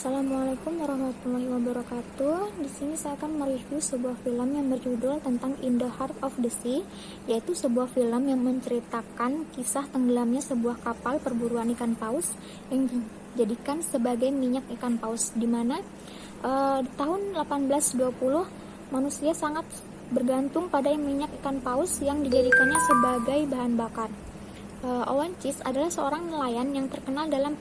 Assalamualaikum warahmatullahi wabarakatuh. Di sini saya akan mereview sebuah film yang berjudul tentang In the Heart of the Sea, yaitu sebuah film yang menceritakan kisah tenggelamnya sebuah kapal perburuan ikan paus yang dijadikan sebagai minyak ikan paus, di mana di tahun 1820 manusia sangat bergantung pada minyak ikan paus yang dijadikannya sebagai bahan bakar. Owen Cheese adalah seorang nelayan yang terkenal dalam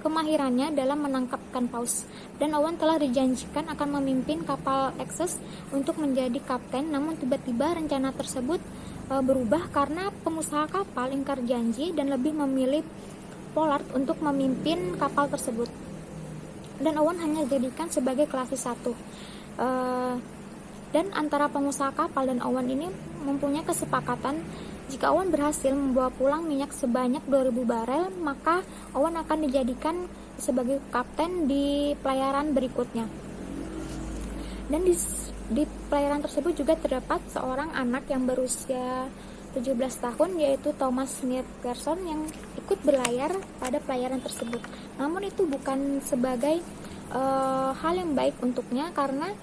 kemahirannya dalam menangkap ikan paus, dan Owen telah dijanjikan akan memimpin kapal Access untuk menjadi kapten. Namun tiba-tiba rencana tersebut berubah karena pengusaha kapal ingkar janji dan lebih memilih Pollard untuk memimpin kapal tersebut, dan Owen hanya dijadikan sebagai klasik 1. Dan antara pengusaha kapal dan Owen ini mempunyai kesepakatan, jika Owen berhasil membawa pulang minyak sebanyak 2000 barel, maka Owen akan dijadikan sebagai kapten di pelayaran berikutnya. Dan di pelayaran tersebut juga terdapat seorang anak yang berusia 17 tahun, yaitu Thomas Nickerson, yang ikut berlayar pada pelayaran tersebut. Namun itu bukan sebagai hal yang baik untuknya, karena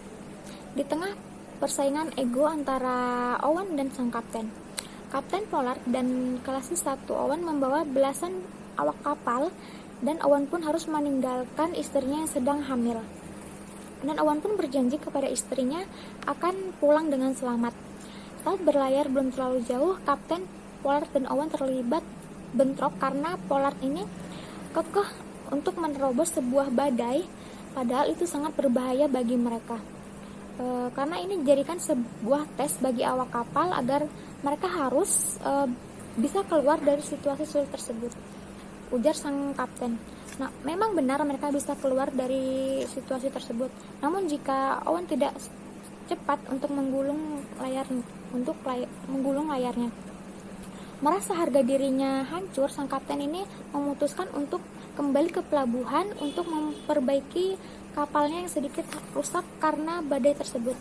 di tengah persaingan ego antara Owen dan sang kapten, Kapten Pollard dan klasik 1 Owen membawa belasan awak kapal, dan Owen pun harus meninggalkan istrinya yang sedang hamil. Dan Owen pun berjanji kepada istrinya akan pulang dengan selamat. Saat berlayar belum terlalu jauh, Kapten Pollard dan Owen terlibat bentrok karena Pollard ini kekeh untuk menerobos sebuah badai, padahal itu sangat berbahaya bagi mereka. Karena ini dijadikan sebuah tes bagi awak kapal agar mereka harus bisa keluar dari situasi sulit tersebut, ujar sang kapten. Nah, memang benar mereka bisa keluar dari situasi tersebut. Namun jika Owen tidak cepat untuk menggulung layarnya, merasa harga dirinya hancur, sang kapten ini memutuskan untuk kembali ke pelabuhan untuk memperbaiki kapalnya yang sedikit rusak karena badai tersebut.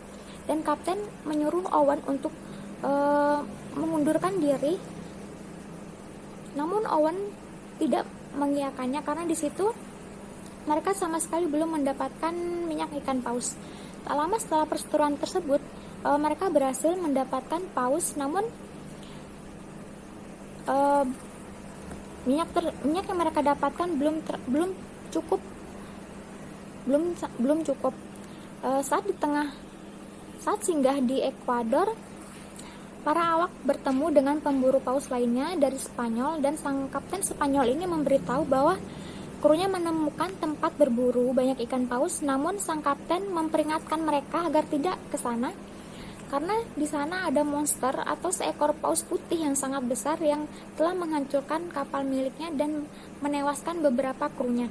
Dan kapten menyuruh Owen untuk mengundurkan diri. Namun Owen tidak mengiyakannya karena di situ mereka sama sekali belum mendapatkan minyak ikan paus. Tak lama setelah perseteruan tersebut, mereka berhasil mendapatkan paus, namun minyak yang mereka dapatkan belum cukup. Saat singgah di Ekuador, para awak bertemu dengan pemburu paus lainnya dari Spanyol, dan sang kapten Spanyol ini memberitahu bahwa krunya menemukan tempat berburu banyak ikan paus. Namun sang kapten memperingatkan mereka agar tidak ke sana karena di sana ada monster atau seekor paus putih yang sangat besar yang telah menghancurkan kapal miliknya dan menewaskan beberapa krunya.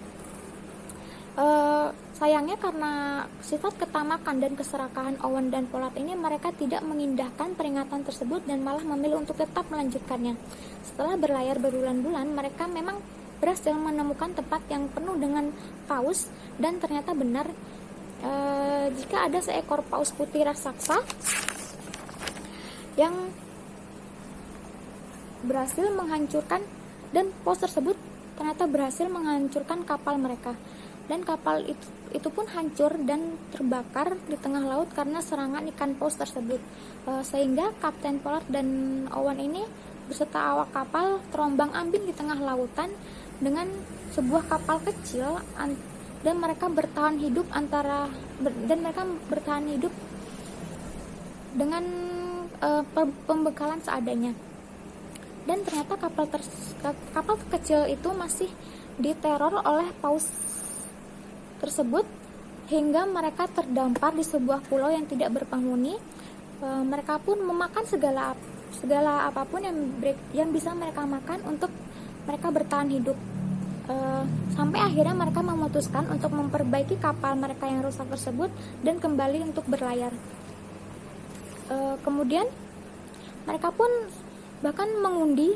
Sayangnya karena sifat ketamakan dan keserakahan Owen dan Pollard ini, mereka tidak mengindahkan peringatan tersebut dan malah memilih untuk tetap melanjutkannya. Setelah berlayar berbulan-bulan, mereka memang berhasil menemukan tempat yang penuh dengan paus, dan ternyata benar jika ada seekor paus putih raksasa yang berhasil menghancurkan, dan paus tersebut ternyata berhasil menghancurkan kapal mereka. Dan kapal itu pun hancur dan terbakar di tengah laut karena serangan ikan paus tersebut, sehingga Kapten Pollard dan Owen ini beserta awak kapal terombang-ambing di tengah lautan dengan sebuah kapal kecil, dan mereka bertahan hidup dengan pembekalan seadanya. Dan ternyata kapal kecil itu masih diteror oleh paus tersebut hingga mereka terdampar di sebuah pulau yang tidak berpenghuni. Mereka pun memakan segala apapun yang bisa mereka makan untuk mereka bertahan hidup. Sampai akhirnya mereka memutuskan untuk memperbaiki kapal mereka yang rusak tersebut dan kembali untuk berlayar. Kemudian mereka pun bahkan mengundi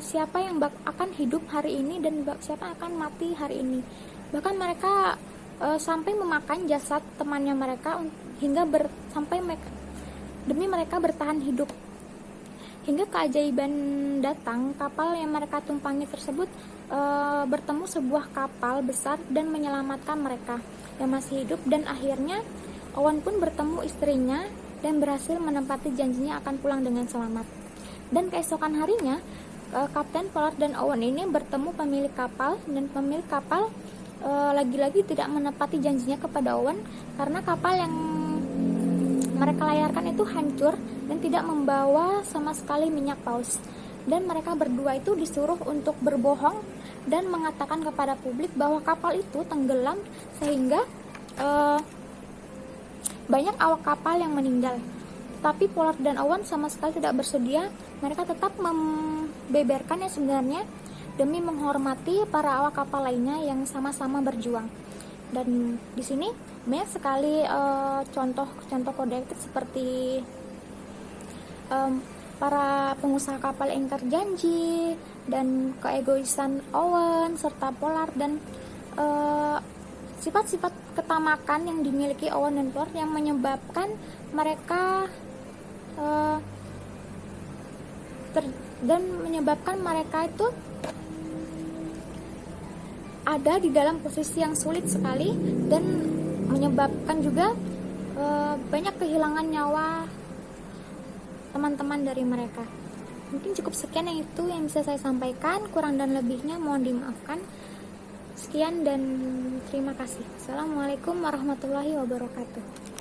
siapa yang akan hidup hari ini dan siapa yang akan mati hari ini. Bahkan mereka sampai memakan jasad temannya mereka demi mereka bertahan hidup. Hingga keajaiban datang, kapal yang mereka tumpangi tersebut bertemu sebuah kapal besar dan menyelamatkan mereka yang masih hidup, dan akhirnya Owen pun bertemu istrinya dan berhasil menepati janjinya akan pulang dengan selamat. Dan keesokan harinya Kapten Pollard dan Owen ini bertemu pemilik kapal, dan pemilik kapal lagi-lagi tidak menepati janjinya kepada Owen karena kapal yang mereka layarkan itu hancur dan tidak membawa sama sekali minyak paus. Dan mereka berdua itu disuruh untuk berbohong dan mengatakan kepada publik bahwa kapal itu tenggelam sehingga banyak awak kapal yang meninggal. Tapi Pollard dan Owen sama sekali tidak bersedia. Mereka tetap membeberkannya sebenarnya demi menghormati para awak kapal lainnya yang sama-sama berjuang. Dan di sini banyak sekali contoh kode etik seperti para pengusaha kapal yang terjanji dan keegoisan Owen serta Pollard, dan sifat-sifat ketamakan yang dimiliki Owen dan Pollard yang menyebabkan mereka itu ada di dalam posisi yang sulit sekali dan menyebabkan juga banyak kehilangan nyawa teman-teman dari mereka. Mungkin cukup sekian yang itu yang bisa saya sampaikan, kurang dan lebihnya mohon dimaafkan. Sekian dan terima kasih. Assalamualaikum warahmatullahi wabarakatuh.